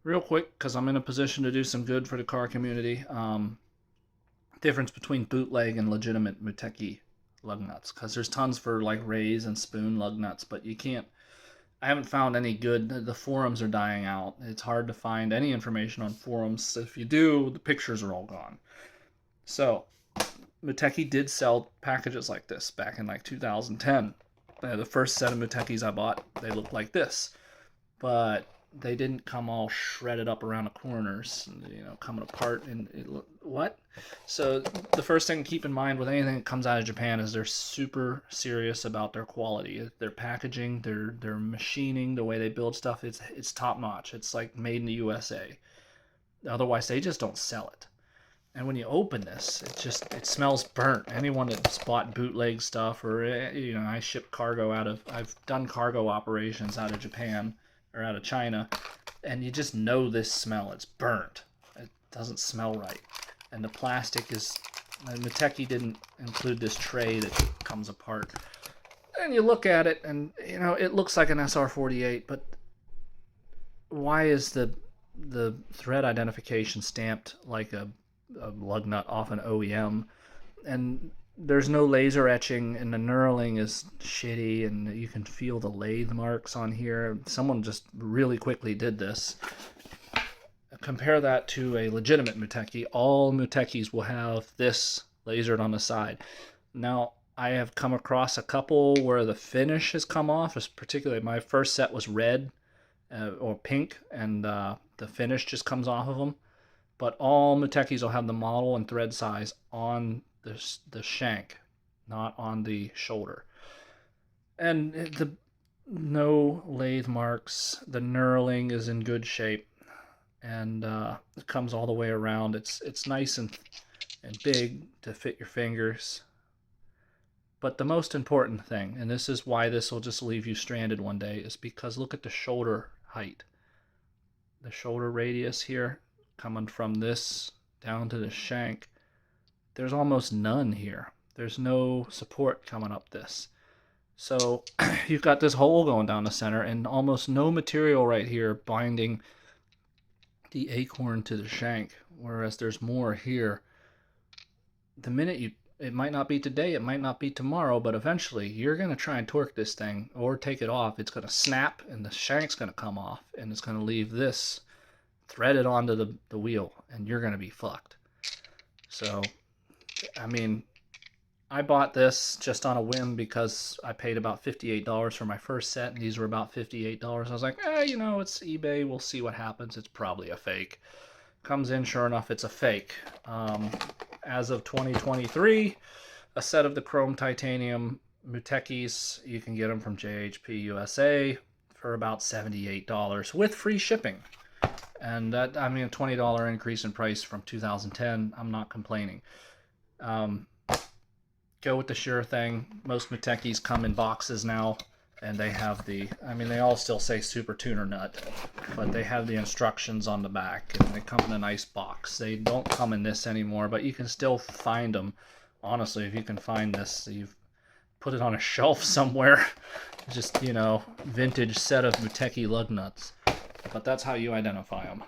Real quick, because I'm in a position to do some good for the car community. Difference between bootleg and legitimate muteki lug nuts, because there's tons for like rays and spoon lug nuts, but you can't. I haven't found any good. The forums are dying out. It's hard to find any information on forums. If you do, the pictures are all gone. So Muteki did sell packages like this back in like 2010. The first set of Mutekis I bought, they looked like this, but they didn't come all shredded up around the corners, coming apart. And what? So the first thing to keep in mind with anything that comes out of Japan is they're super serious about their quality, their packaging, their machining, the way they build stuff. It's top notch. It's like made in the USA. Otherwise, they just don't sell it. And when you open this, it smells burnt. Anyone that's bought bootleg stuff, or I ship cargo I've done cargo operations out of Japan or out of China, and you just know this smell. It's burnt. It doesn't smell right. And the plastic is, Muteki didn't include this tray that comes apart. And you look at it, and it looks like an SR48, but why is the thread identification stamped like a lug nut off an OEM? And there's no laser etching, and the knurling is shitty, and you can feel the lathe marks on here. Someone just really quickly did this. Compare that to a legitimate muteki. All mutekis will have this lasered on the side. Now, I have come across a couple where the finish has come off. Particularly, my first set was red or pink, and the finish just comes off of them. But all mutekis will have the model and thread size on the shank, not on the shoulder. And no lathe marks. The knurling is in good shape, and it comes all the way around. It's nice and big to fit your fingers. But the most important thing, and this is why this will just leave you stranded one day, is because look at the shoulder height. The shoulder radius here, coming from this down to the shank, there's almost none here. There's no support coming up this. So you've got this hole going down the center and almost no material right here binding the acorn to the shank, whereas there's more here. The minute it might not be today, it might not be tomorrow, but eventually you're going to try and torque this thing or take it off. It's going to snap and the shank's going to come off, and it's going to leave this threaded onto the wheel, and you're going to be fucked. So, I mean, I bought this just on a whim because I paid about $58 for my first set, and these were about $58. I was like, it's eBay. We'll see what happens. It's probably a fake. Comes in, sure enough, it's a fake. As of 2023, a set of the chrome titanium mutekis, you can get them from JHP USA for about $78 with free shipping. And that, a $20 increase in price from 2010. I'm not complaining. Go with the sure thing. Most mutekis come in boxes now, and they have they all still say Super Tuner Nut, but they have the instructions on the back, and they come in a nice box. They don't come in this anymore, but you can still find them. Honestly, if you can find this, you've put it on a shelf somewhere. Just, vintage set of muteki lug nuts. But that's how you identify them.